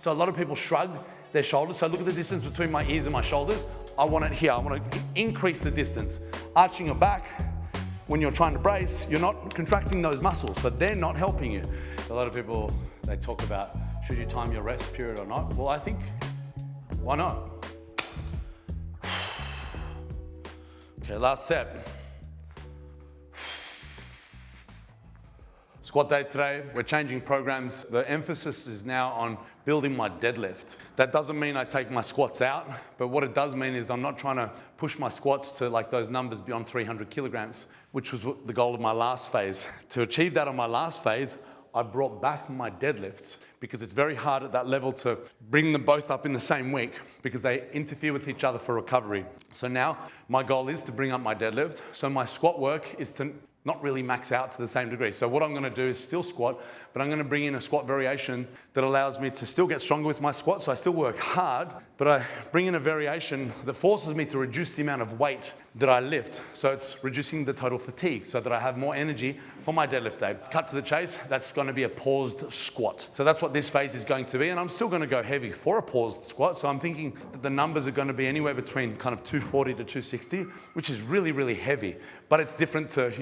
So a lot of people shrug their shoulders. So look at the distance between my ears and my shoulders. I want it here. I want to increase the distance. Arching your back, when you're trying to brace, you're not contracting those muscles, so they're not helping you. A lot of people, they talk about, should you time your rest period or not? Well, I think, why not? Okay, last set. Squat day today, we're changing programs. The emphasis is now on building my deadlift. That doesn't mean I take my squats out, but what it does mean is I'm not trying to push my squats to like those numbers beyond 300 kilograms, which was the goal of my last phase. To achieve that on my last phase, I brought back my deadlifts because it's very hard at that level to bring them both up in the same week because they interfere with each other for recovery. So now my goal is to bring up my deadlift. So my squat work is to not really max out to the same degree. So what I'm gonna do is still squat, but I'm gonna bring in a squat variation that allows me to still get stronger with my squat. So I still work hard, but I bring in a variation that forces me to reduce the amount of weight that I lift. So it's reducing the total fatigue so that I have more energy for my deadlift day. Cut to the chase, that's gonna be a paused squat. So that's what this phase is going to be, and I'm still gonna go heavy for a paused squat. So I'm thinking that the numbers are gonna be anywhere between kind of 240 to 260, which is really, really heavy, but it's different to,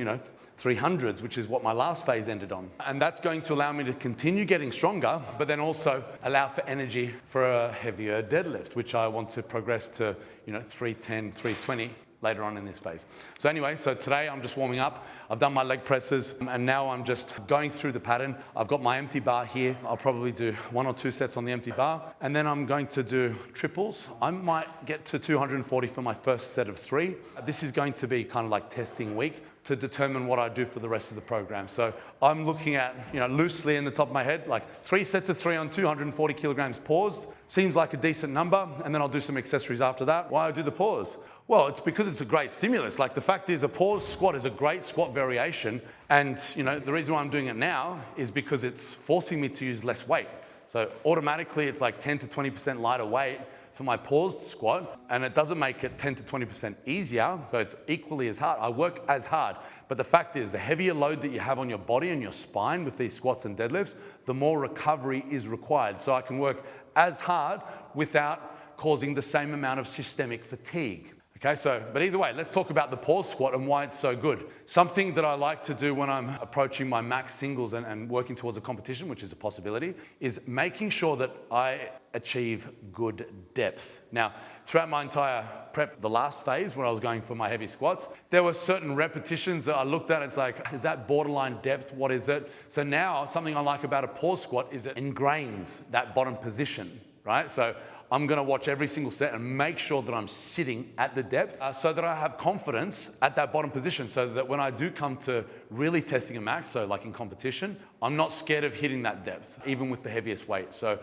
300s, which is what my last phase ended on. And that's going to allow me to continue getting stronger, but then also allow for energy for a heavier deadlift, which I want to progress to, 310, 320 later on in this phase. So anyway, so today I'm just warming up. I've done my leg presses, and now I'm just going through the pattern. I've got my empty bar here. I'll probably do 1 or 2 sets on the empty bar, and then I'm going to do triples. I might get to 240 for my first set of 3. This is going to be kind of like testing week to determine what I do for the rest of the program. So I'm looking at, loosely in the top of my head, like 3 sets of 3 on 240 kilograms paused. Seems like a decent number, and then I'll do some accessories after that. Why I do the pause? Well, it's because it's a great stimulus. Like the fact is a paused squat is a great squat variation, and the reason why I'm doing it now is because it's forcing me to use less weight. So automatically it's like 10 to 20% lighter weight for my paused squat, and it doesn't make it 10 to 20% easier, so it's equally as hard. I work as hard, but the fact is the heavier load that you have on your body and your spine with these squats and deadlifts, the more recovery is required. So I can work as hard without causing the same amount of systemic fatigue. Okay, but either way, let's talk about the pause squat and why it's so good. Something that I like to do when I'm approaching my max singles and working towards a competition, which is a possibility, is making sure that I achieve good depth. Now, throughout my entire prep, the last phase when I was going for my heavy squats, there were certain repetitions that I looked at, it's like, is that borderline depth? What is it? So now, something I like about a pause squat is it ingrains that bottom position, right? So I'm gonna watch every single set and make sure that I'm sitting at the depth so that I have confidence at that bottom position, so that when I do come to really testing a max, so like in competition, I'm not scared of hitting that depth, even with the heaviest weight. So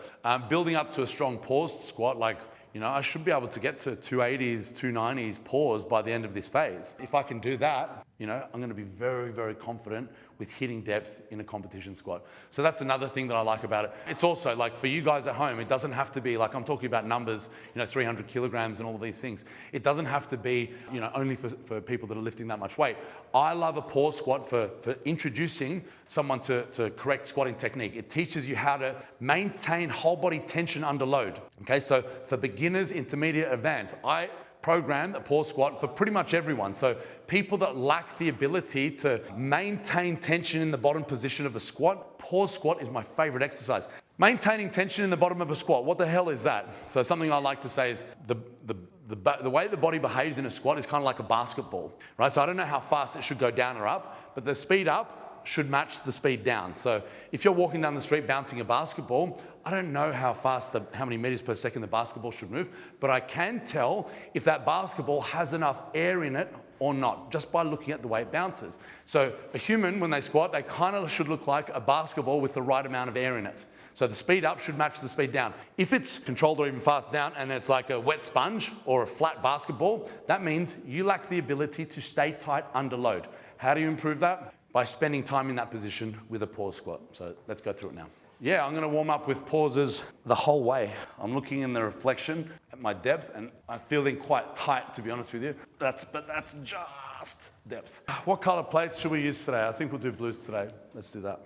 building up to a strong paused squat, like, I should be able to get to 280s, 290s pause by the end of this phase. If I can do that, I'm gonna be very, very confident with hitting depth in a competition squat. So that's another thing that I like about it. It's also like for you guys at home, it doesn't have to be like, I'm talking about numbers, 300 kilograms and all of these things. It doesn't have to be, only for people that are lifting that much weight. I love a pause squat for introducing someone to correct squatting technique. It teaches you how to maintain whole body tension under load. Okay, so for beginners, intermediate, advanced, I program a pause squat for pretty much everyone. So people that lack the ability to maintain tension in the bottom position of a squat, pause squat is my favorite exercise. Maintaining tension in the bottom of a squat, what the hell is that? So something I like to say is the way the body behaves in a squat is kind of like a basketball, right? So I don't know how fast it should go down or up, but the speed up should match the speed down. So if you're walking down the street bouncing a basketball, I don't know how many meters per second the basketball should move, but I can tell if that basketball has enough air in it or not, just by looking at the way it bounces. So a human, when they squat, they kind of should look like a basketball with the right amount of air in it. So the speed up should match the speed down. If it's controlled or even fast down and it's like a wet sponge or a flat basketball, that means you lack the ability to stay tight under load. How do you improve that? By spending time in that position with a pause squat. So let's go through it now. Yeah, I'm gonna warm up with pauses the whole way. I'm looking in the reflection at my depth and I'm feeling quite tight, to be honest with you. But that's just depth. What color plates should we use today? I think we'll do blues today. Let's do that.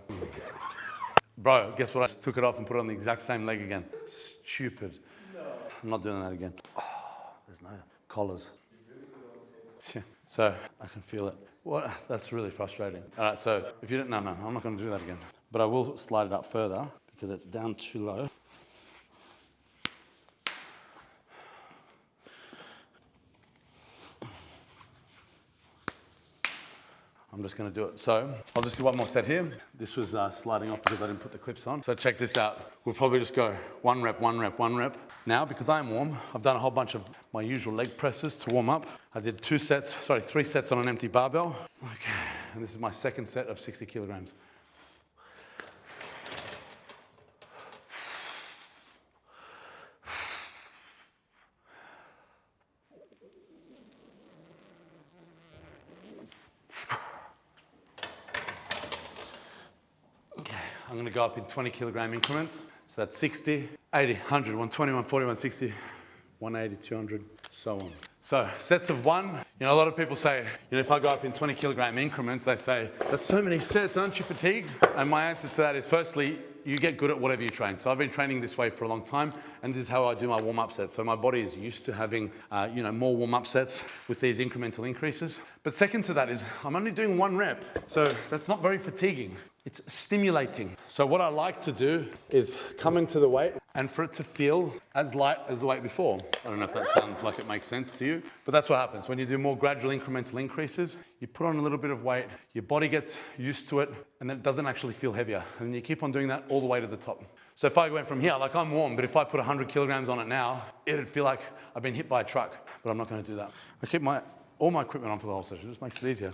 Bro, guess what? I just took it off and put it on the exact same leg again. Stupid. No. I'm not doing that again. Oh, there's no collars. So I can feel it. What? That's really frustrating. All right, so if you don't, no, I'm not going to do that again. But I will slide it up further because it's down too low. I'm just going to do it. So I'll just do one more set here. This was sliding off because I didn't put the clips on. So check this out. We'll probably just go 1 rep, 1 rep, 1 rep. Now, because I'm warm, I've done a whole bunch of my usual leg presses to warm up. I did 3 sets on an empty barbell. Okay, and this is my second set of 60 kilograms. I'm going to go up in 20 kilogram increments. So that's 60, 80, 100, 120, 140, 160, 180, 200, so on. So sets of 1, a lot of people say, if I go up in 20 kilogram increments, they say, that's so many sets, aren't you fatigued? And my answer to that is, firstly, you get good at whatever you train. So I've been training this way for a long time, and this is how I do my warm-up sets. So my body is used to having, more warm-up sets with these incremental increases. But second to that is, I'm only doing 1 rep. So that's not very fatiguing. It's stimulating. So what I like to do is come into the weight and for it to feel as light as the weight before. I don't know if that sounds like it makes sense to you, but that's what happens. When you do more gradual incremental increases, you put on a little bit of weight, your body gets used to it, and then it doesn't actually feel heavier. And then you keep on doing that all the way to the top. So if I went from here, like I'm warm, but if I put 100 kilograms on it now, it'd feel like I've been hit by a truck, but I'm not gonna do that. I keep all my equipment on for the whole session, it just makes it easier.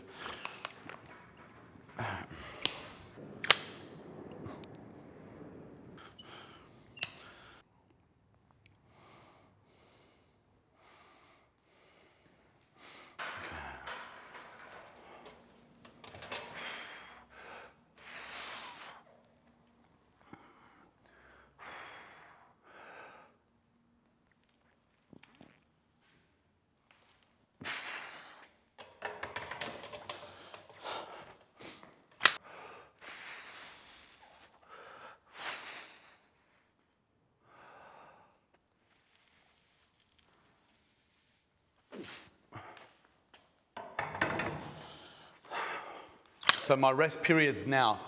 So my rest periods now,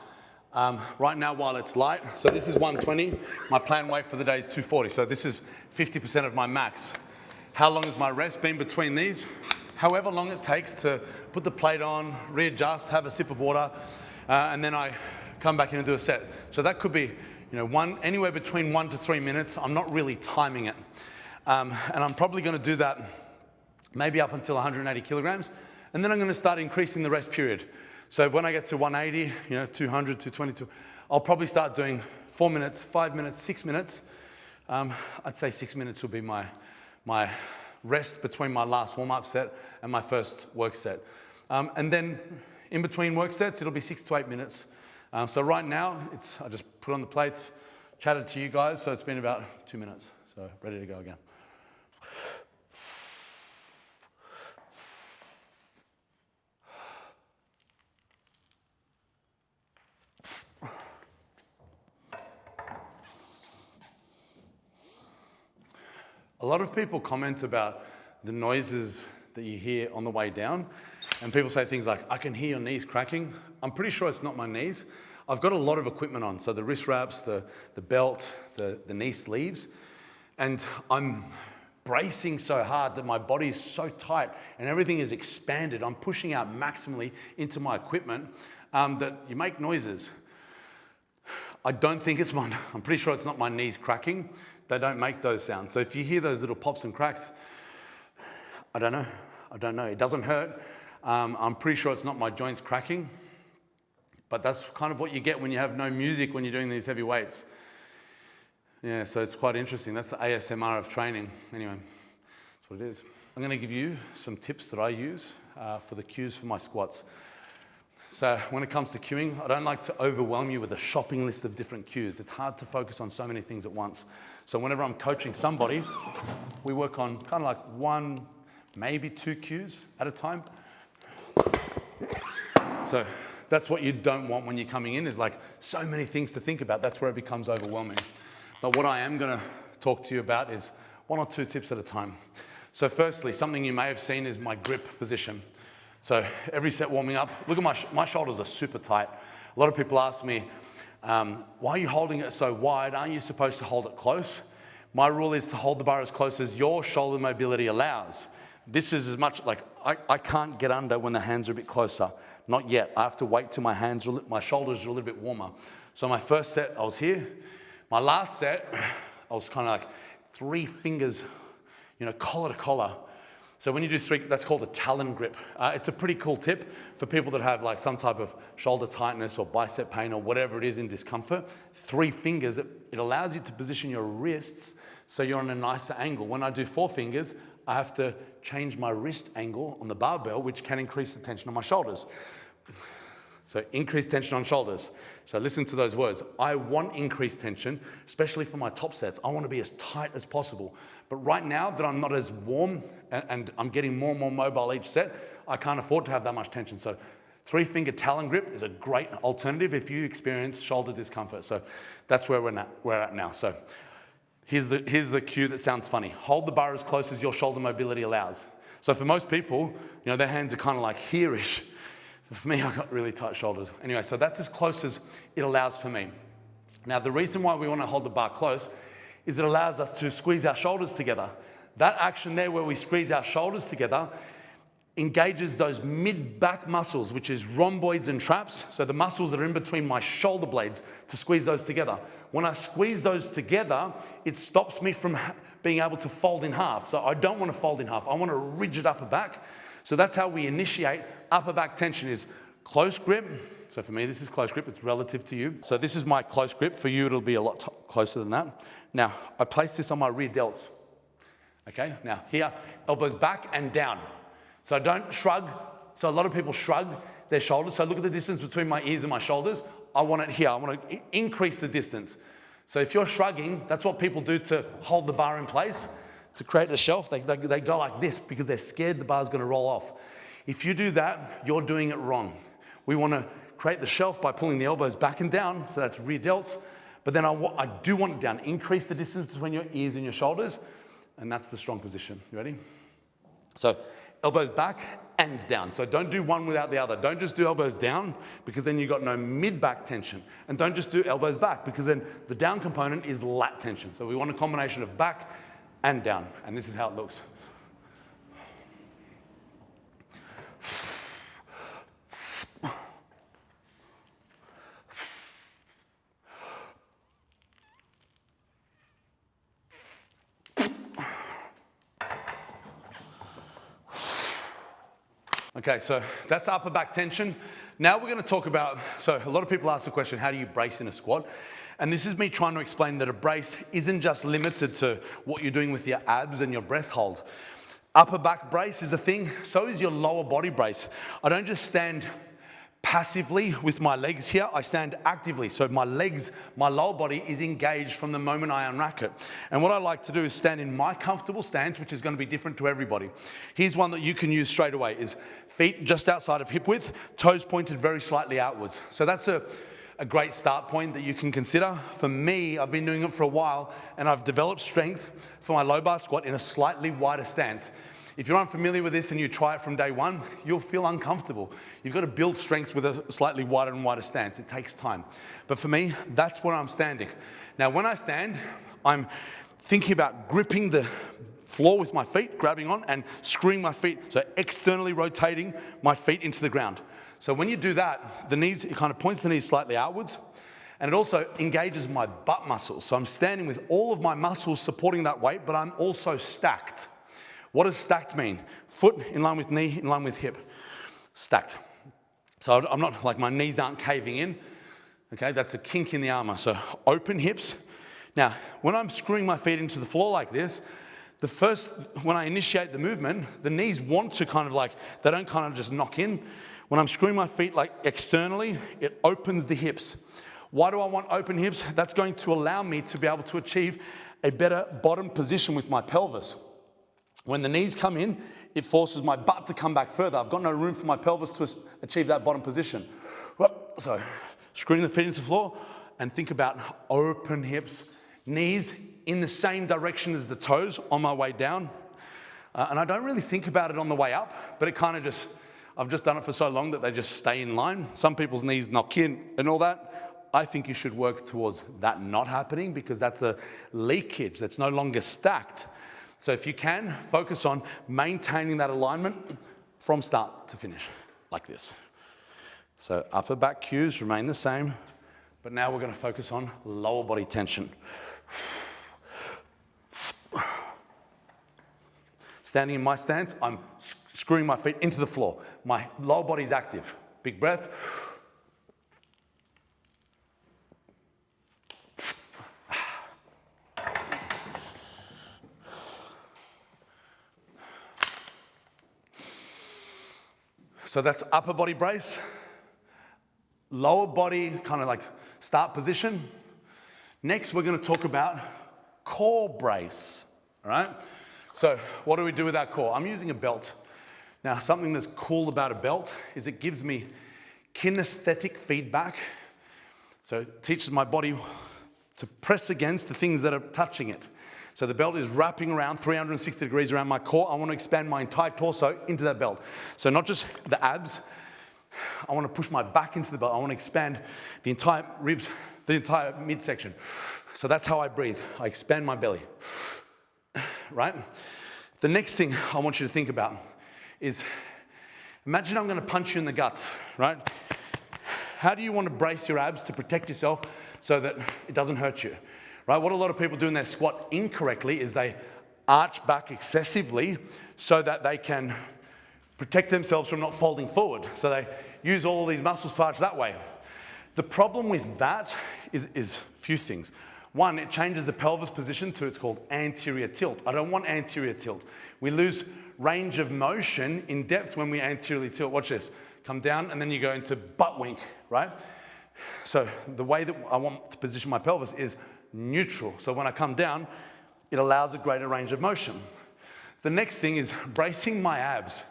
right now while it's light, so this is 120, my planned weight for the day is 240, so this is 50% of my max. How long has my rest been between these? However long it takes to put the plate on, readjust, have a sip of water, and then I come back in and do a set. So that could be anywhere between 1 to 3 minutes. I'm not really timing it. And I'm probably gonna do that maybe up until 180 kilograms, and then I'm gonna start increasing the rest period. So when I get to 180, 200, 220, I'll probably start doing 4 minutes, 5 minutes, 6 minutes. I'd say 6 minutes will be my rest between my last warm-up set and my first work set. And then in between work sets, it'll be 6 to 8 minutes. So right now, I just put on the plates, chatted to you guys, so it's been about 2 minutes. So ready to go again. A lot of people comment about the noises that you hear on the way down, and people say things like, I can hear your knees cracking. I'm pretty sure it's not my knees. I've got a lot of equipment on, so the wrist wraps, the belt, the knee sleeves, and I'm bracing so hard that my body is so tight and everything is expanded. I'm pushing out maximally into my equipment that you make noises. I don't think it's mine. I'm pretty sure it's not my knees cracking. They don't make those sounds. So if you hear those little pops and cracks, I don't know. It doesn't hurt. I'm pretty sure it's not my joints cracking, but that's kind of what you get when you have no music when you're doing these heavy weights. Yeah, so it's quite interesting. That's the ASMR of training. Anyway, that's what it is. I'm gonna give you some tips that I use for the cues for my squats. So when it comes to cueing, I don't like to overwhelm you with a shopping list of different cues. It's hard to focus on so many things at once. So whenever I'm coaching somebody, we work on kind of like 1, maybe 2 cues at a time. So That's what you don't want when you're coming in, is like so many things to think about. That's where it becomes overwhelming. But what I am gonna talk to you about is 1 or 2 tips at a time. So firstly, something you may have seen is my grip position. So every set warming up, look at my shoulders are super tight. A lot of people ask me, why are you holding it so wide? Aren't you supposed to hold it close? My rule is to hold the bar as close as your shoulder mobility allows. This is as much, like, I can't get under when the hands are a bit closer. Not yet. I have to wait till my shoulders are a little bit warmer. So my first set, I was here. My last set, I was kind of like 3 fingers, collar to collar. So when you do 3, that's called a talon grip. It's a pretty cool tip for people that have like some type of shoulder tightness or bicep pain or whatever it is in discomfort. 3 fingers, it allows you to position your wrists so you're on a nicer angle. When I do 4 fingers, I have to change my wrist angle on the barbell, which can increase the tension on my shoulders. So increased tension on shoulders. So listen to those words. I want increased tension, especially for my top sets. I want to be as tight as possible. But right now that I'm not as warm and I'm getting more and more mobile each set, I can't afford to have that much tension. So 3-finger talon grip is a great alternative if you experience shoulder discomfort. So that's where we're at now. So here's the cue that sounds funny. Hold the bar as close as your shoulder mobility allows. So for most people, their hands are kind of like here-ish. For me, I've got really tight shoulders. Anyway, so that's as close as it allows for me. Now, the reason why we want to hold the bar close is it allows us to squeeze our shoulders together. That action there where we squeeze our shoulders together engages those mid-back muscles, which is rhomboids and traps. So the muscles that are in between my shoulder blades to squeeze those together. When I squeeze those together, it stops me from being able to fold in half. So I don't want to fold in half. I want a rigid upper back. So that's how we initiate upper back tension, is close grip. So for me, this is close grip. It's relative to you. So this is my close grip. For you, it'll be a lot closer than that. Now, I place this on my rear delts. Okay, now here, elbows back and down. So I don't shrug. So a lot of people shrug their shoulders. So look at the distance between my ears and my shoulders. I want it here. I want to increase the distance. So if you're shrugging, that's what people do to hold the bar in place. To create a shelf, they go like this because they're scared the bar's going to roll off. If you do that, you're doing it wrong. We want to create the shelf by pulling the elbows back and down, so that's rear delts. But then I do want it down. Increase the distance between your ears and your shoulders, and that's the strong position. You ready? So elbows back and down. So don't do one without the other. Don't just do elbows down, because then you've got no mid-back tension. And don't just do elbows back, because then the down component is lat tension. So we want a combination of back and down, and this is how it looks. Okay, so that's upper back tension. Now we're going to talk about, so a lot of people ask the question, how do you brace in a squat? And this is me trying to explain that a brace isn't just limited to what you're doing with your abs and your breath hold. Upper back brace is a thing, so is your lower body brace. I don't just stand passively with my legs here, I stand actively. So my legs, my lower body is engaged from the moment I unrack it. And what I like to do is stand in my comfortable stance, which is going to be different to everybody. Here's one that you can use straight away, is feet just outside of hip width, toes pointed very slightly outwards. So that's a great start point that you can consider. For me, I've been doing it for a while, and I've developed strength for my low bar squat in a slightly wider stance. If you're unfamiliar with this and you try it from day one, you'll feel uncomfortable. You've got to build strength with a slightly wider and wider stance. It takes time. But for me, that's where I'm standing. Now, when I stand, I'm thinking about gripping the floor with my feet, grabbing on and screwing my feet, so externally rotating my feet into the ground. So when you do that, the knees, it kind of points the knees slightly outwards, and it also engages my butt muscles. So I'm standing with all of my muscles supporting that weight, but I'm also stacked. What does stacked mean? Foot in line with knee, in line with hip. Stacked. So I'm not, like, my knees aren't caving in. Okay, that's a kink in the armor. So open hips. Now, when I'm screwing my feet into the floor like this, when I initiate the movement, the knees want to kind of like, they don't kind of just knock in. When I'm screwing my feet like externally, it opens the hips. Why do I want open hips? That's going to allow me to be able to achieve a better bottom position with my pelvis. When the knees come in, it forces my butt to come back further. I've got no room for my pelvis to achieve that bottom position. So screwing the feet into the floor and think about open hips, knees in the same direction as the toes on my way down. And I don't really think about it on the way up, but it kind of just, I've just done it for so long that they just stay in line. Some people's knees knock in and all that. I think you should work towards that not happening because that's a leakage that's no longer stacked. So if you can, focus on maintaining that alignment from start to finish, like this. So upper back cues remain the same, but now we're going to focus on lower body tension. Standing in my stance, I'm screwing my feet into the floor. My lower body's active. Big breath. So that's upper body brace. Lower body, kind of like start position. Next, we're going to talk about core brace, all right? So what do we do with our core? I'm using a belt. Now, something that's cool about a belt is it gives me kinesthetic feedback. So it teaches my body to press against the things that are touching it. So the belt is wrapping around 360 degrees around my core. I want to expand my entire torso into that belt. So not just the abs. I want to push my back into the belt. I want to expand the entire ribs, the entire midsection. So that's how I breathe. I expand my belly, right? The next thing I want you to think about is, imagine I'm going to punch you in the guts, right? How do you want to brace your abs to protect yourself so that it doesn't hurt you, right? What a lot of people do in their squat incorrectly is they arch back excessively so that they can protect themselves from not folding forward. So they use all these muscles to arch that way. The problem with that is a few things. One, it changes the pelvis position to, it's called anterior tilt. I don't want anterior tilt. We lose range of motion in depth when we anteriorly tilt. Watch this. Come down and then you go into butt wink, right? So the way that I want to position my pelvis is neutral. So when I come down, it allows a greater range of motion. The next thing is bracing my abs.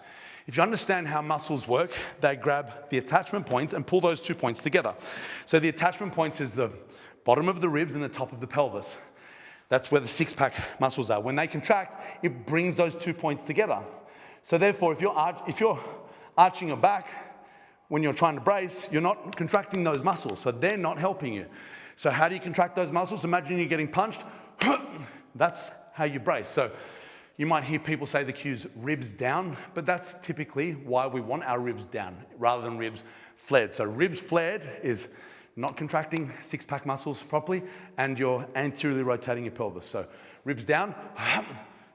If you understand how muscles work, they grab the attachment points and pull those 2 points together. So the attachment points is the bottom of the ribs and the top of the pelvis. That's where the six-pack muscles are. When they contract, it brings those 2 points together. So therefore, if you're arching your back when you're trying to brace, you're not contracting those muscles, so they're not helping you. So how do you contract those muscles? Imagine you're getting punched. That's how you brace. So you might hear people say the cue's ribs down, but that's typically why we want our ribs down rather than ribs flared. So ribs flared is not contracting six-pack muscles properly, and you're anteriorly rotating your pelvis. So ribs down,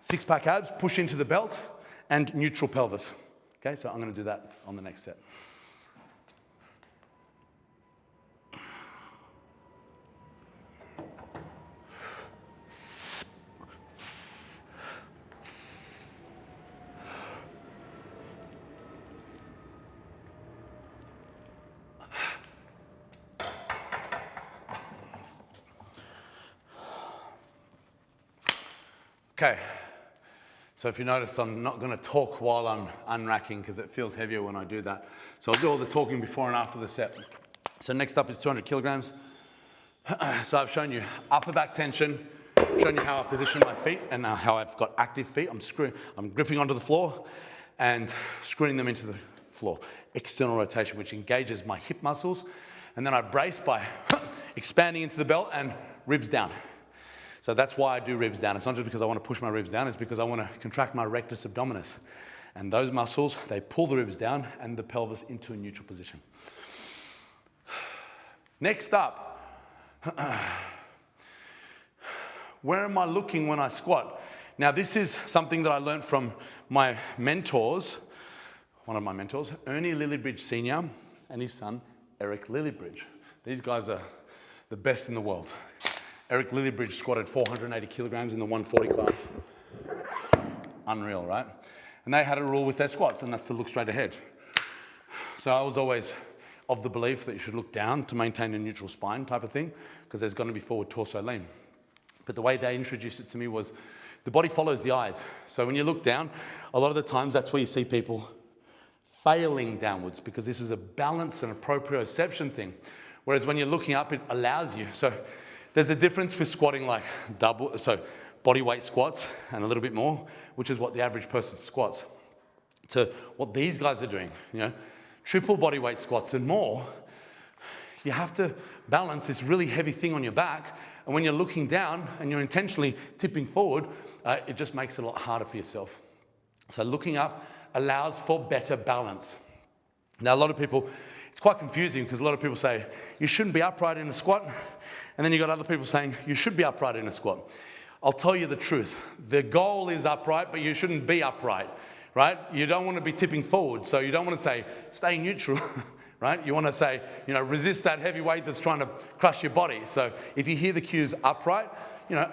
six-pack abs, push into the belt, and neutral pelvis. Okay, so I'm going to do that on the next set. Okay, so if you notice, I'm not going to talk while I'm unracking because it feels heavier when I do that. So I'll do all the talking before and after the set. So next up is 200 kilograms. So I've shown you upper back tension, I've shown you how I position my feet and now how I've got active feet. I'm gripping onto the floor and screwing them into the floor. External rotation, which engages my hip muscles. And then I brace by expanding into the belt and ribs down. So that's why I do ribs down. It's not just because I want to push my ribs down, it's because I want to contract my rectus abdominis. And those muscles, they pull the ribs down and the pelvis into a neutral position. Next up, where am I looking when I squat? Now this is something that I learned from my mentors, one of my mentors, Ernie Lillibridge Sr. and his son, Eric Lillibridge. These guys are the best in the world. Eric Lillibridge squatted 480 kilograms in the 140 class. Unreal, right? And they had a rule with their squats, and that's to look straight ahead. So I was always of the belief that you should look down to maintain a neutral spine type of thing, because there's going to be forward torso lean. But the way they introduced it to me was the body follows the eyes. So when you look down, a lot of the times that's where you see people failing downwards, because this is a balance and a proprioception thing. Whereas when you're looking up, it allows you. So there's a difference with squatting like body weight squats and a little bit more, which is what the average person squats, to what these guys are doing, triple body weight squats and more. You have to balance this really heavy thing on your back. And when you're looking down and you're intentionally tipping forward, it just makes it a lot harder for yourself. So looking up allows for better balance. Now, a lot of people, it's quite confusing because a lot of people say, you shouldn't be upright in a squat. And then you've got other people saying, you should be upright in a squat. I'll tell you the truth. The goal is upright, but you shouldn't be upright, right? You don't want to be tipping forward. So you don't want to say, stay neutral. Right? You want to say, resist that heavy weight that's trying to crush your body. So if you hear the cues upright,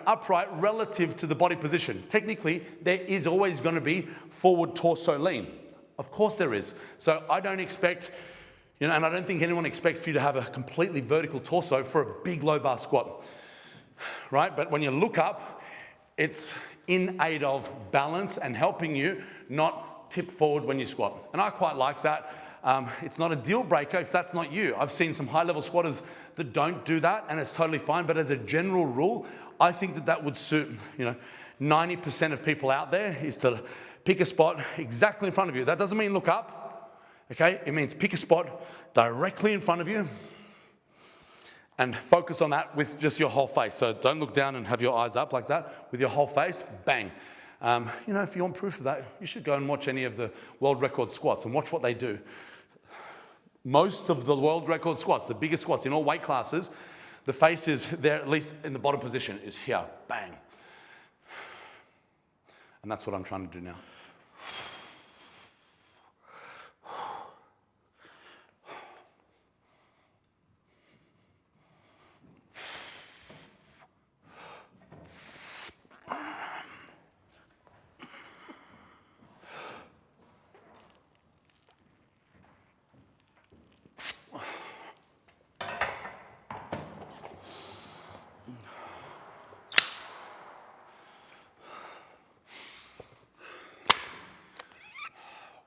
upright relative to the body position. Technically, there is always going to be forward torso lean. Of course there is. So I don't expect, and I don't think anyone expects for you to have a completely vertical torso for a big low bar squat. Right? But when you look up, it's in aid of balance and helping you not tip forward when you squat. And I quite like that. It's not a deal breaker if that's not you. I've seen some high-level squatters that don't do that, and it's totally fine. But as a general rule, I think that would suit 90% of people out there, is to pick a spot exactly in front of you. That doesn't mean look up, okay? It means pick a spot directly in front of you and focus on that with just your whole face. So don't look down and have your eyes up like that. With your whole face, bang. If you want proof of that, you should go and watch any of the world record squats and watch what they do. Most of the world record squats, the biggest squats in all weight classes, the face is there, at least in the bottom position, is here, bang. And that's what I'm trying to do now.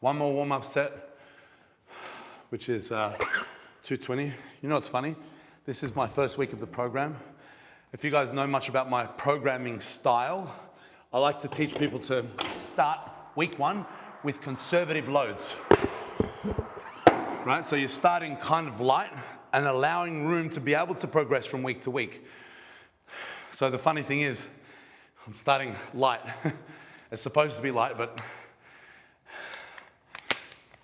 One more warm-up set, which is 220. You know what's funny? This is my first week of the program. If you guys know much about my programming style, I like to teach people to start week one with conservative loads. Right? So you're starting kind of light and allowing room to be able to progress from week to week. So the funny thing is, I'm starting light. It's supposed to be light, but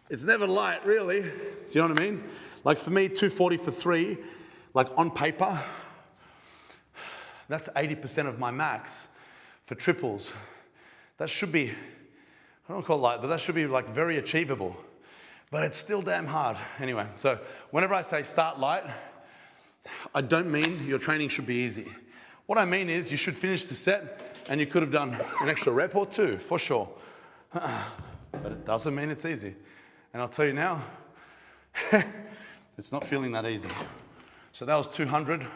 it's never light, really. Do you know what I mean? Like for me, 240 for 3, like on paper, that's 80% of my max for triples. That should be, I don't call it light, but that should be like very achievable. But it's still damn hard. Anyway, so whenever I say start light, I don't mean your training should be easy. What I mean is you should finish the set and you could have done an extra rep or two, for sure. But it doesn't mean it's easy. And I'll tell you now, it's not feeling that easy. So that was 200.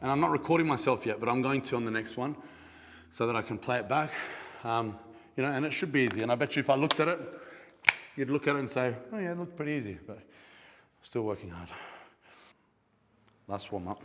And I'm not recording myself yet, but I'm going to on the next one so that I can play it back. And it should be easy. And I bet you if I looked at it, you'd look at it and say, oh yeah, it looked pretty easy, but still working hard. Last warm up.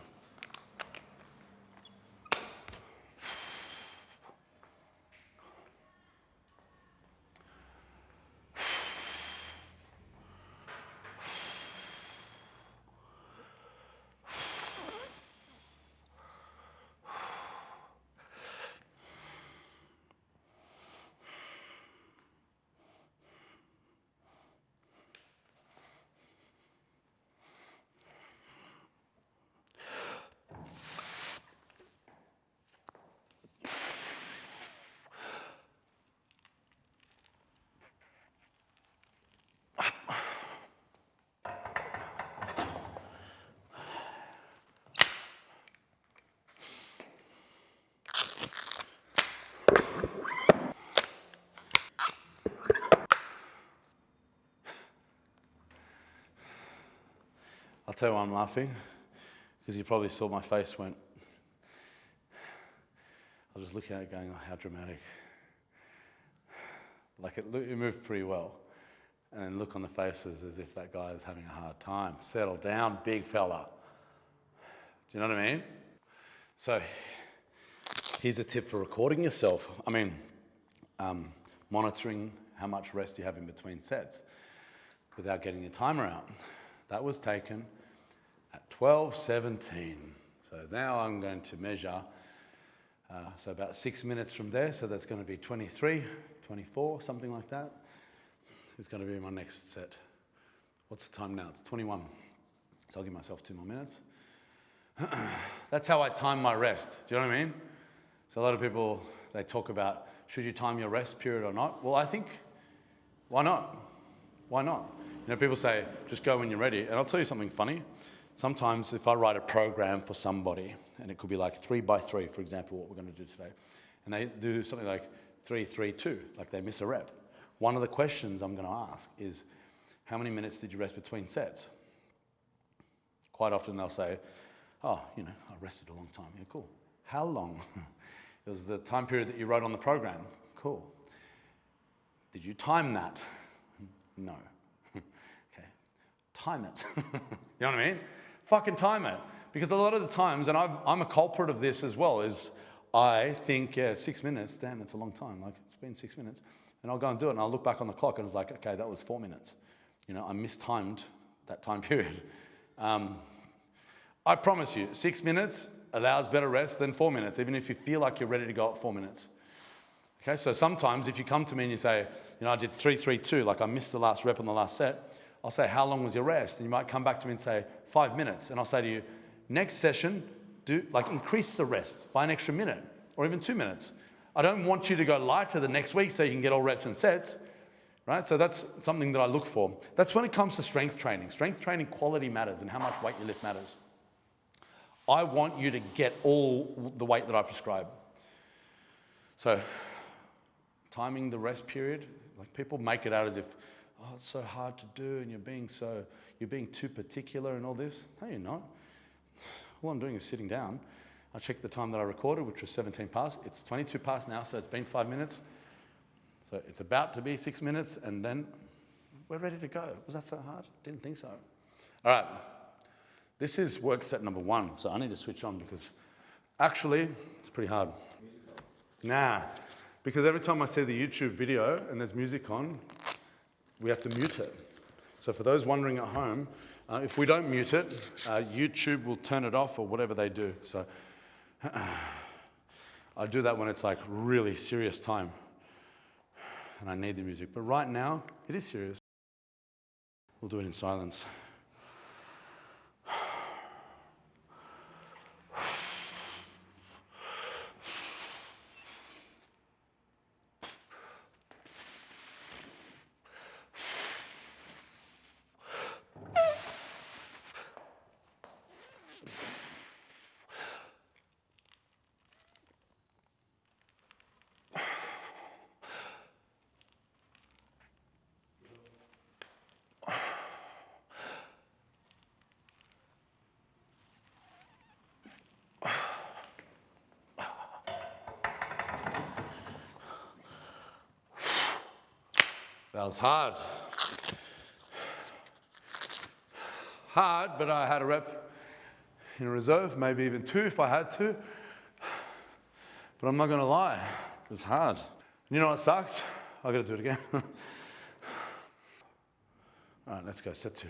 I'll tell you why I'm laughing, because you probably saw my face went, I was just looking at it going, oh, how dramatic. Like it moved pretty well. And then look on the faces as if that guy is having a hard time. Settle down, big fella. Do you know what I mean? So here's a tip for recording yourself. Monitoring how much rest you have in between sets without getting your timer out. That was taken at 12:17. So now I'm going to measure, so about 6 minutes from there. So that's going to be 23, 24, something like that. It's going to be my next set. What's the time now? It's 21. So I'll give myself 2 more minutes. That's how I time my rest. Do you know what I mean? So a lot of people, they talk about, should you time your rest period or not? Well, I think, why not? Why not? You know, people say, just go when you're ready. And I'll tell you something funny. Sometimes if I write a program for somebody, and it could be like 3 by 3, for example, what we're going to do today, and they do something like 3, 3, 2, like they miss a rep. One of the questions I'm going to ask is, how many minutes did you rest between sets? Quite often they'll say, oh, you know, I rested a long time. Yeah, cool. How long? It was the time period that you wrote on the program. Cool. Did you time that? No. Okay. Time it. You know what I mean? Fucking time it. Because a lot of the times, and I'm a culprit of this as well, is I think, yeah, 6 minutes, damn, that's a long time. Like, it's been 6 minutes. And I'll go and do it, and I'll look back on the clock, and it's like, okay, that was 4 minutes. You know, I mistimed that time period. I promise you, 6 minutes allows better rest than 4 minutes, even if you feel like you're ready to go at 4 minutes. Okay, so sometimes if you come to me and you say, you know, I did 3, 3, 2, like I missed the last rep on the last set, I'll say, how long was your rest? And you might come back to me and say, 5 minutes. And I'll say to you, next session, increase the rest by an extra minute or even 2 minutes. I don't want you to go lighter the next week so you can get all reps and sets, right? So that's something that I look for. That's when it comes to strength training. Strength training quality matters and how much weight you lift matters. I want you to get all the weight that I prescribe. So timing the rest period, like people make it out as if, oh, it's so hard to do and you're being too particular and all this. No, you're not. All I'm doing is sitting down. I checked the time that I recorded, which was 17 past. It's 22 past now, so it's been 5 minutes. So it's about to be 6 minutes, and then we're ready to go. Was that so hard? Didn't think so. All right. This is work set number 1, so I need to switch on because actually it's pretty hard. Nah, because every time I see the YouTube video and there's music on, we have to mute it. So for those wondering at home, if we don't mute it, YouTube will turn it off or whatever they do. So I do that when it's like really serious time and I need the music. But right now, it is serious. We'll do it in silence. That was hard. Hard, but I had a rep in reserve, maybe even 2 if I had to. But I'm not going to lie, it was hard. You know what sucks? I've got to do it again. All right, let's go, set 2.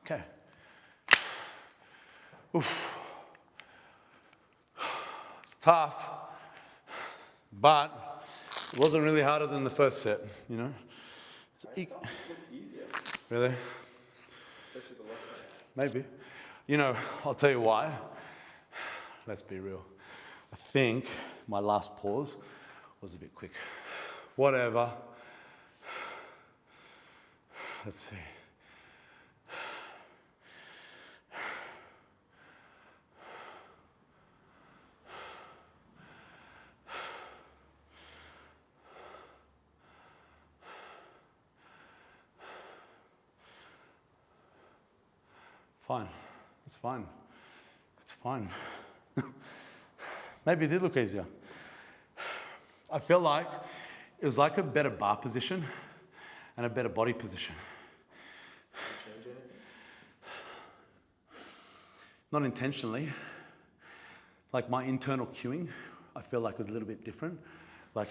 Okay. Oof. It's tough, but it wasn't really harder than the first set, you know? It looked easier. Really? Especially the last one. Maybe. You know, I'll tell you why. Let's be real. I think my last pause was a bit quick. Whatever. Let's see. Fine. It's fine. It's fine. Maybe it did look easier. I feel like it was like a better bar position and a better body position. Change anything? Not intentionally. Like my internal cueing, I feel like was a little bit different. Like,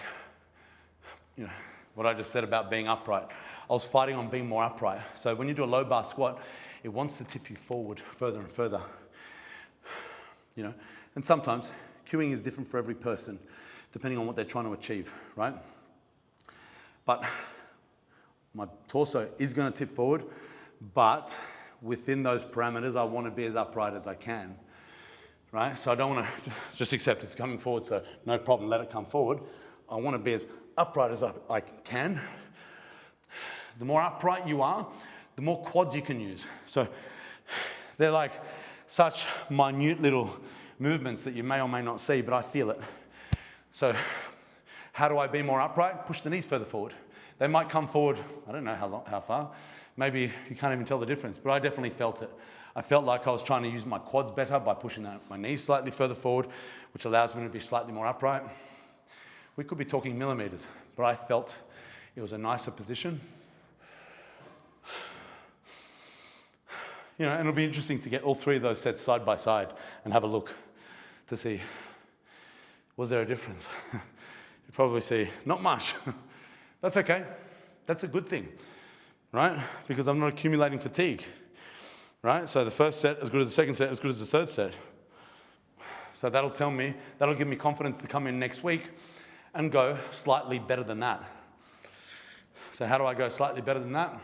you know, what I just said about being upright. I was fighting on being more upright. So when you do a low bar squat, it wants to tip you forward further and further. You know, and sometimes cueing is different for every person, depending on what they're trying to achieve, right? But my torso is going to tip forward, but within those parameters, I want to be as upright as I can, right? So I don't want to just accept it's coming forward, so no problem, let it come forward. I want to be as upright as I can. The more upright you are, the more quads you can use. So they're like such minute little movements that you may or may not see, but I feel it. So how do I be more upright? Push the knees further forward. They might come forward, I don't know how far. Maybe you can't even tell the difference, but I definitely felt it. I felt like I was trying to use my quads better by pushing my knees slightly further forward, which allows me to be slightly more upright. We could be talking millimeters, but I felt it was a nicer position. You know, and it'll be interesting to get all three of those sets side by side and have a look to see, was there a difference? You'd probably see, not much. That's okay. That's a good thing, right? Because I'm not accumulating fatigue, right? So the first set as good as the second set, as good as the third set. So that'll tell me, that'll give me confidence to come in next week and go slightly better than that. So how do I go slightly better than that?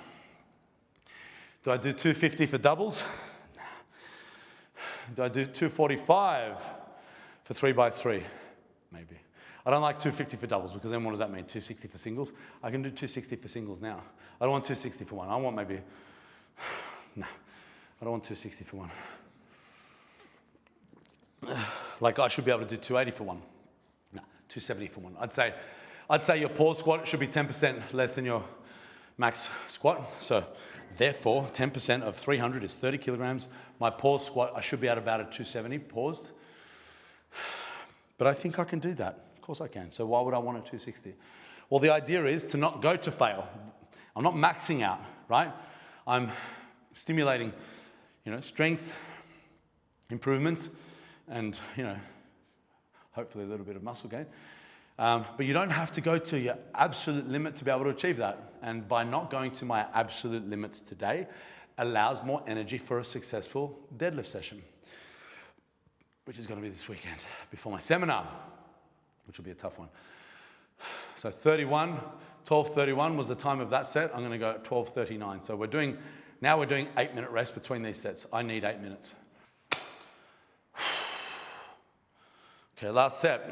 Do I do 250 for doubles? No. Do I do 245 for 3x3? Maybe. I don't like 250 for doubles because then what does that mean? 260 for singles? I can do 260 for singles now. I don't want 260 for one. I want maybe, no, I don't want 260 for one. Like I should be able to do 280 for one. No, 270 for one. I'd say your pause squat should be 10% less than your max squat. So therefore, 10% of 300 is 30 kilograms. My pause squat, I should be at about a 270 paused. But I think I can do that. Of course I can. So why would I want a 260? Well, the idea is to not go to fail. I'm not maxing out, right? I'm stimulating, strength improvements and, hopefully a little bit of muscle gain. But you don't have to go to your absolute limit to be able to achieve that. And by not going to my absolute limits today, allows more energy for a successful deadlift session, which is going to be this weekend before my seminar, which will be a tough one. So 12:31 was the time of that set. I'm going to go at 12:39. So we're doing 8-minute rest between these sets. I need 8 minutes. Okay, last set.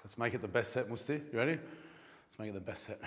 Let's make it the best set, Musti. You ready? Let's make it the best set.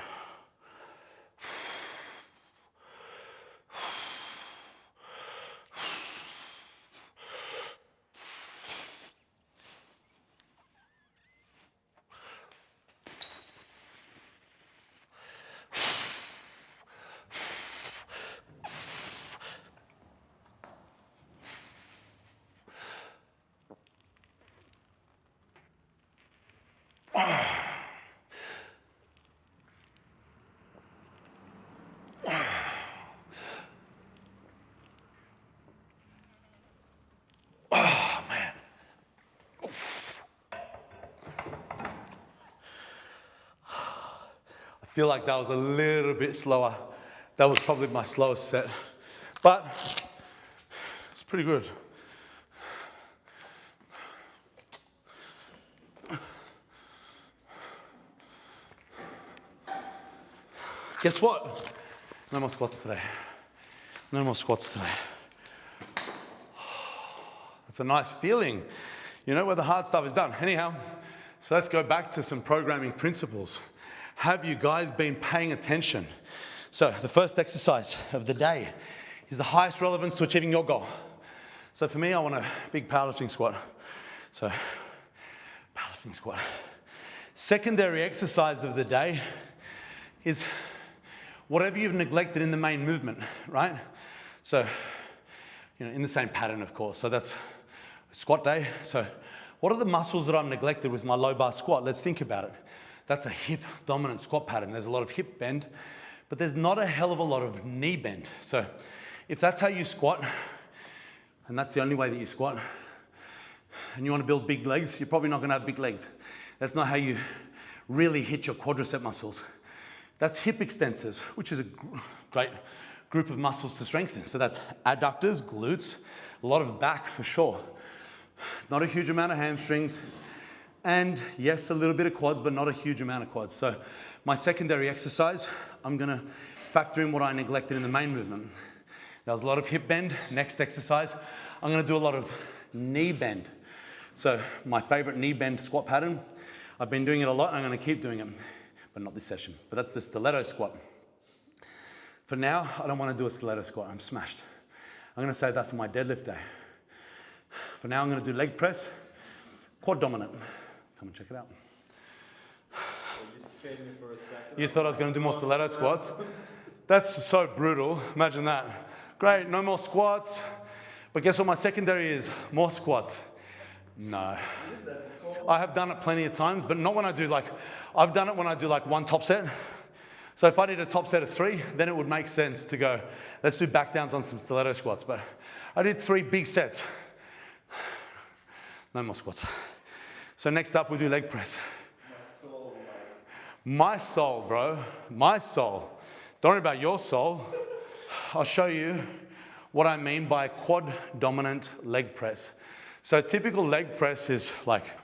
I feel like that was a little bit slower. That was probably my slowest set, but it's pretty good. Guess what? No more squats today. No more squats today. It's a nice feeling, you know, where the hard stuff is done. Anyhow, so let's go back to some programming principles. Have you guys been paying attention? So the first exercise of the day is the highest relevance to achieving your goal. So for me, I want a big powerlifting squat. So powerlifting squat. Secondary exercise of the day is whatever you've neglected in the main movement, right? So, you know, in the same pattern, of course. So that's squat day. So what are the muscles that I've neglected with my low bar squat? Let's think about it. That's a hip dominant squat pattern. There's a lot of hip bend, but there's not a hell of a lot of knee bend. So if that's how you squat, and that's the only way that you squat, and you want to build big legs, you're probably not going to have big legs. That's not how you really hit your quadricep muscles. That's hip extensors, which is a great group of muscles to strengthen. So that's adductors, glutes, a lot of back for sure. Not a huge amount of hamstrings. And yes, a little bit of quads, but not a huge amount of quads. So my secondary exercise, I'm gonna factor in what I neglected in the main movement. There was a lot of hip bend. Next exercise, I'm gonna do a lot of knee bend. So my favorite knee bend squat pattern, I've been doing it a lot, and I'm gonna keep doing it, but not this session. But that's the stiletto squat. For now, I don't wanna do a stiletto squat, I'm smashed. I'm gonna save that for my deadlift day. For now, I'm gonna do leg press, quad dominant. Come and check it out. You scared me for a second. You thought I was gonna do more stiletto squats? That's so brutal, imagine that. Great, no more squats. But guess what my secondary is? More squats. No. I have done it plenty of times, but not when I do I've done it when I do one top set. So if I did a top set of 3, then it would make sense to go, let's do back downs on some stiletto squats. But I did 3 big sets. No more squats. So next up, we do leg press. My soul, bro. My soul. Don't worry about your soul. I'll show you what I mean by quad dominant leg press. So typical leg press is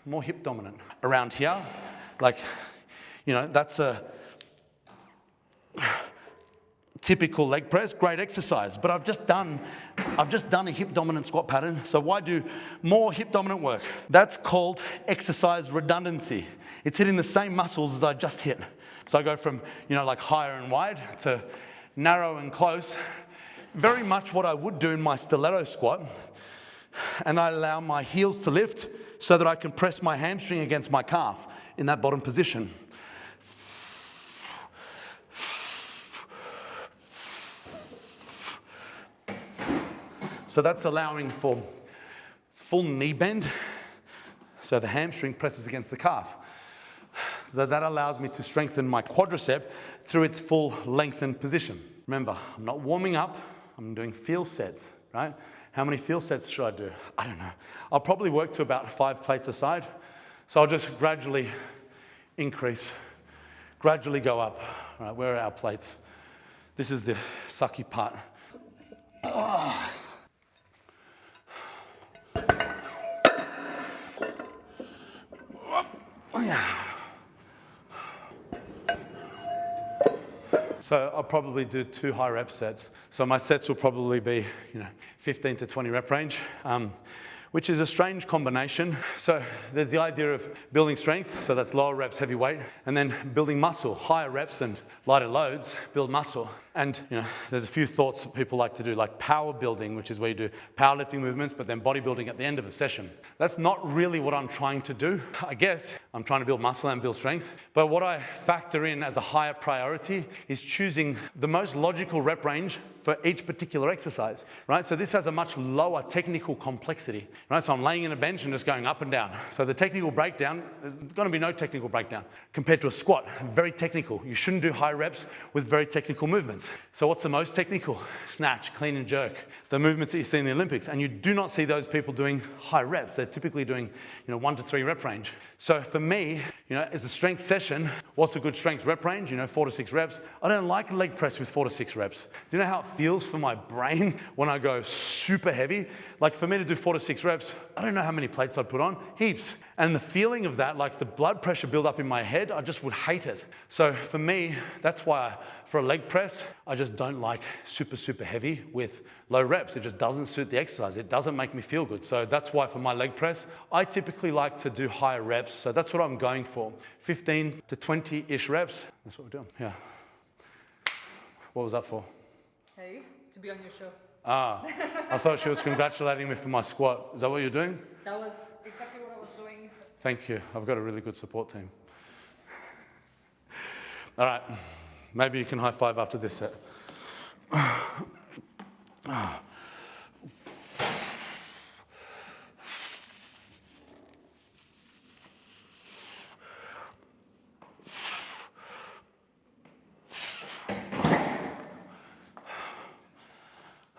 more hip dominant. Around here, that's a typical leg press, great exercise. But I've just done a hip dominant squat pattern. So why do more hip dominant work? That's called exercise redundancy. It's hitting the same muscles as I just hit. So I go from, higher and wide to narrow and close. Very much what I would do in my stiletto squat. And I allow my heels to lift so that I can press my hamstring against my calf in that bottom position. So that's allowing for full knee bend, so the hamstring presses against the calf. So that allows me to strengthen my quadricep through its full lengthened position. Remember, I'm not warming up, I'm doing field sets, right? How many field sets should I do? I don't know. I'll probably work to about 5 plates a side. So I'll just gradually increase, gradually go up. All right, where are our plates? This is the sucky part. So I'll probably do 2 high rep sets. So my sets will probably be, 15 to 20 rep range, which is a strange combination. So there's the idea of building strength, so that's lower reps, heavy weight, and then building muscle, higher reps and lighter loads, build muscle. And there's a few thoughts that people like to do, like power building, which is where you do powerlifting movements, but then bodybuilding at the end of a session. That's not really what I'm trying to do. I guess I'm trying to build muscle and build strength. But what I factor in as a higher priority is choosing the most logical rep range for each particular exercise, right? So this has a much lower technical complexity, right? So I'm laying in a bench and just going up and down. So the technical breakdown, there's going to be no technical breakdown compared to a squat, very technical. You shouldn't do high reps with very technical movements. movements. So what's the most technical? Snatch, clean and jerk. The movements that you see in the Olympics. And you do not see those people doing high reps. They're typically doing 1 to 3 rep range. So for me, as a strength session, what's a good strength rep range? 4 to 6 reps. I don't like a leg press with 4 to 6 reps. Do you know how it feels for my brain when I go super heavy? Like for me to do 4 to 6 reps, I don't know how many plates I'd put on. Heaps. And the feeling of that, like the blood pressure build up in my head, I just would hate it. So for me, that's why for a leg press, I just don't like super, super heavy with low reps. It just doesn't suit the exercise. It doesn't make me feel good. So that's why for my leg press, I typically like to do higher reps. So that's what I'm going for. 15 to 20-ish reps. That's what we're doing. Yeah. What was that for? Hey, to be on your show. Ah, I thought she was congratulating me for my squat. Is that what you're doing? That was exactly what I was doing. Thank you. I've got a really good support team. All right. Maybe you can high five after this set.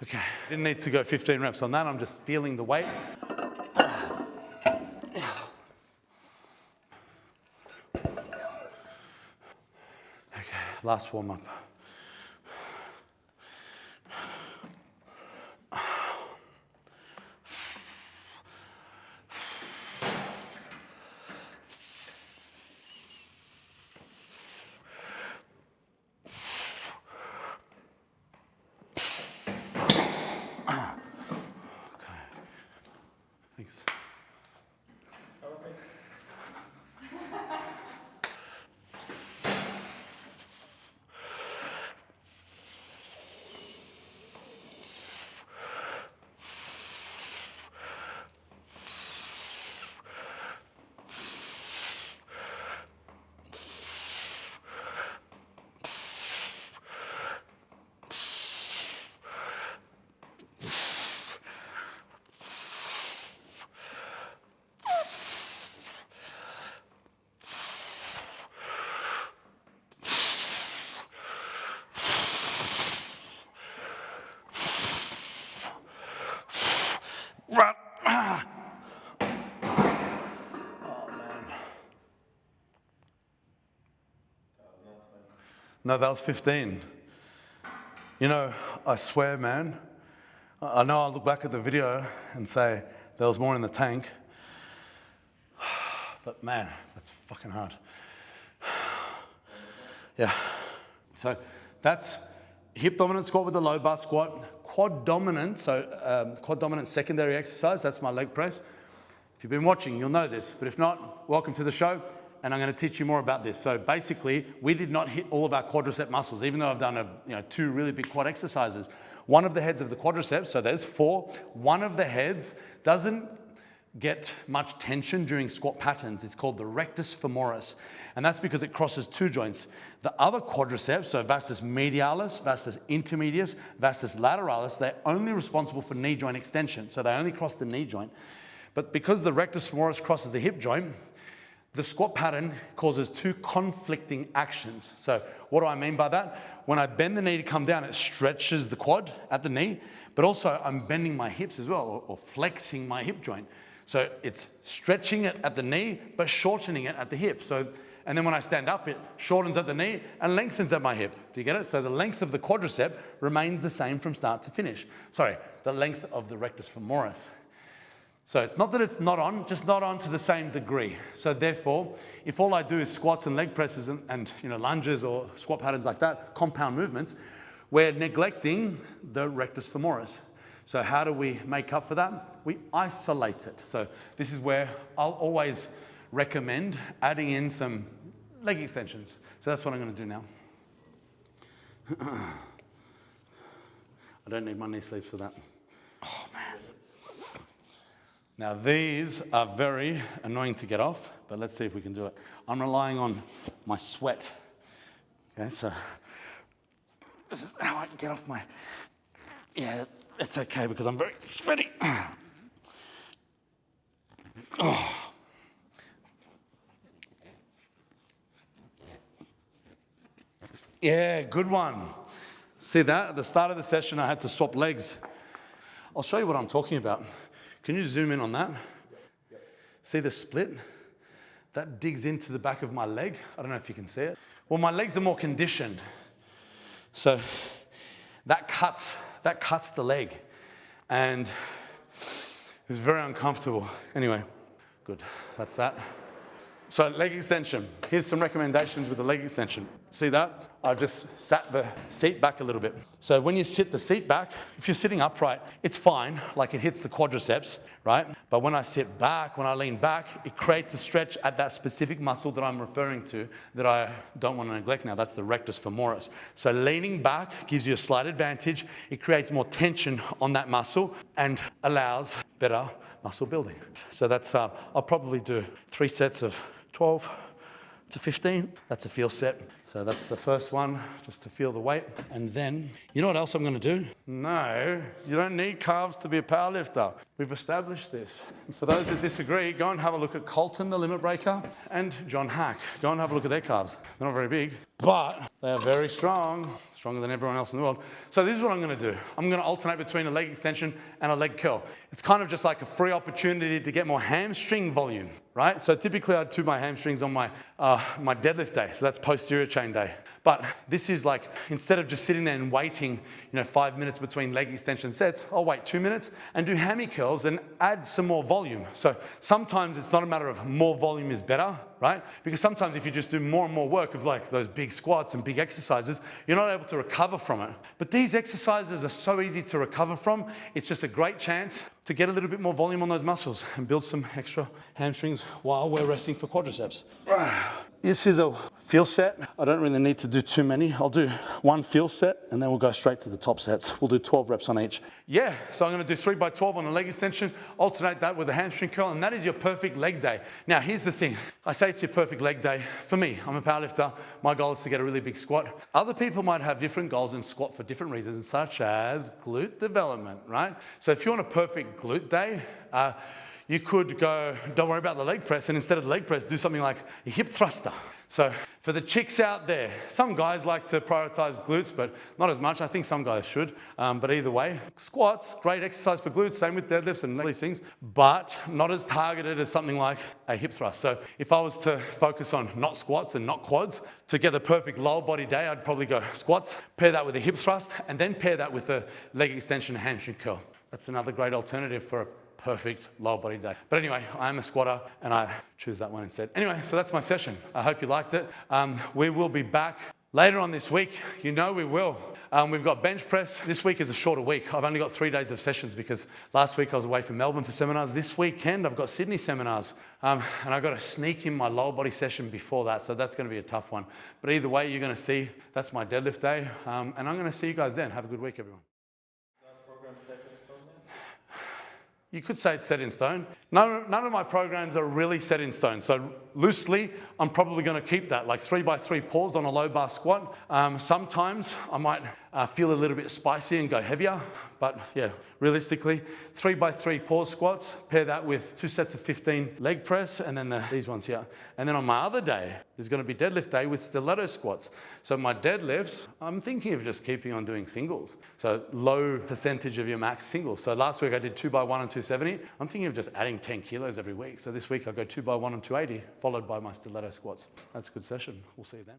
Okay, didn't need to go 15 reps on that. I'm just feeling the weight. Okay, last warm up. Thanks. No, that was 15. I swear, man, I know I'll look back at the video and say there was more in the tank, but man, that's fucking hard. Yeah. So that's hip dominant squat with a low bar squat, quad dominant, so quad dominant secondary exercise, that's my leg press. If you've been watching, you'll know this, but if not, welcome to the show. And I'm going to teach you more about this. So basically, we did not hit all of our quadricep muscles, even though I've done 2 really big quad exercises. One of the heads of the quadriceps, so there's 4, one of the heads doesn't get much tension during squat patterns. It's called the rectus femoris. And that's because it crosses 2 joints. The other quadriceps, so vastus medialis, vastus intermedius, vastus lateralis, they're only responsible for knee joint extension. So they only cross the knee joint. But because the rectus femoris crosses the hip joint, the squat pattern causes 2 conflicting actions. So what do I mean by that? When I bend the knee to come down, it stretches the quad at the knee, but also I'm bending my hips as well, or flexing my hip joint. So it's stretching it at the knee, but shortening it at the hip. And then when I stand up, it shortens at the knee and lengthens at my hip. Do you get it? So the length of the quadricep remains the same from start to finish. Sorry, the length of the rectus femoris. So it's not that it's not on, just not on to the same degree. So therefore, if all I do is squats and leg presses and lunges or squat patterns like that, compound movements, we're neglecting the rectus femoris. So how do we make up for that? We isolate it. So this is where I'll always recommend adding in some leg extensions. So that's what I'm going to do now. I don't need my knee sleeves for that. Oh, man. Now these are very annoying to get off, but let's see if we can do it. I'm relying on my sweat. Okay, so this is how I get off my, yeah, it's okay because I'm very sweaty. Oh. Yeah, good one. See that? At the start of the session, I had to swap legs. I'll show you what I'm talking about. Can you zoom in on that? See the split? That digs into the back of my leg. I don't know if you can see it. Well, my legs are more conditioned. So that cuts the leg. And it's very uncomfortable. Anyway, good, that's that. So leg extension. Here's some recommendations with the leg extension. See that? I've just sat the seat back a little bit. So when you sit the seat back, if you're sitting upright, it's fine, like it hits the quadriceps, right? But when I sit back, when I lean back, it creates a stretch at that specific muscle that I'm referring to that I don't want to neglect now. That's the rectus femoris. So leaning back gives you a slight advantage. It creates more tension on that muscle and allows better muscle building. So that's, I'll probably do 3 sets of 12 to 15. That's a feel set. So that's the first one, just to feel the weight. And then, you know what else I'm going to do? No, you don't need calves to be a powerlifter. We've established this. And for those that disagree, go and have a look at Colton, the limit breaker, and John Hack. Go and have a look at their calves. They're not very big, but they are very strong, stronger than everyone else in the world. So this is what I'm going to do. I'm going to alternate between a leg extension and a leg curl. It's kind of just like a free opportunity to get more hamstring volume, right? So typically I'd do my hamstrings on my deadlift day. So that's posterior chain day. But this is like, instead of just sitting there and waiting, 5 minutes between leg extension sets, I'll wait 2 minutes and do hammy curls and add some more volume. So sometimes it's not a matter of more volume is better, right? Because sometimes if you just do more and more work of like those big squats and big exercises, you're not able to recover from it. But these exercises are so easy to recover from. It's just a great chance to get a little bit more volume on those muscles and build some extra hamstrings while we're resting for quadriceps. This is a feel set. I don't really need to do too many. I'll do 1 feel set and then we'll go straight to the top sets. We'll do 12 reps on each. Yeah, so I'm gonna do 3 by 12 on a leg extension, alternate that with a hamstring curl, and that is your perfect leg day. Now, here's the thing. I say it's your perfect leg day. For me, I'm a powerlifter. My goal is to get a really big squat. Other people might have different goals and squat for different reasons, such as glute development, right? So if you want a perfect glute day, you could go, don't worry about the leg press, and instead of the leg press, do something like a hip thruster. So for the chicks out there, some guys like to prioritize glutes, but not as much. I think some guys should, but either way, squats, great exercise for glutes, same with deadlifts and these things, but not as targeted as something like a hip thrust. So if I was to focus on not squats and not quads, to get the perfect lower body day, I'd probably go squats, pair that with a hip thrust, and then pair that with a leg extension hamstring curl. That's another great alternative for a perfect lower body day. But anyway, I'm a squatter and I choose that one instead. Anyway, so that's my session. I hope you liked it. We will be back later on this week. We will. We've got bench press. This week is a shorter week. I've only got 3 days of sessions because last week I was away from Melbourne for seminars. This weekend I've got Sydney seminars. And I've got to sneak in my lower body session before that. So that's going to be a tough one. But either way, you're going to see that's my deadlift day. And I'm going to see you guys then. Have a good week, everyone. Program set in stone then? You could say it's set in stone. None of my programs are really set in stone. So loosely, I'm probably going to keep that, like 3 by 3 pause on a low bar squat. Sometimes I might feel a little bit spicy and go heavier. But yeah, realistically, 3 by 3 pause squats, pair that with 2 sets of 15 leg press, and then these ones here. And then on my other day, there's going to be deadlift day with stiletto squats. So my deadlifts, I'm thinking of just keeping on doing singles. So low percentage of your max singles. So last week I did 2 by 1 and 270. I'm thinking of just adding 10 kilos every week. So this week I go 2 by 1 and 280, followed by my stiletto squats. That's a good session. We'll see you then.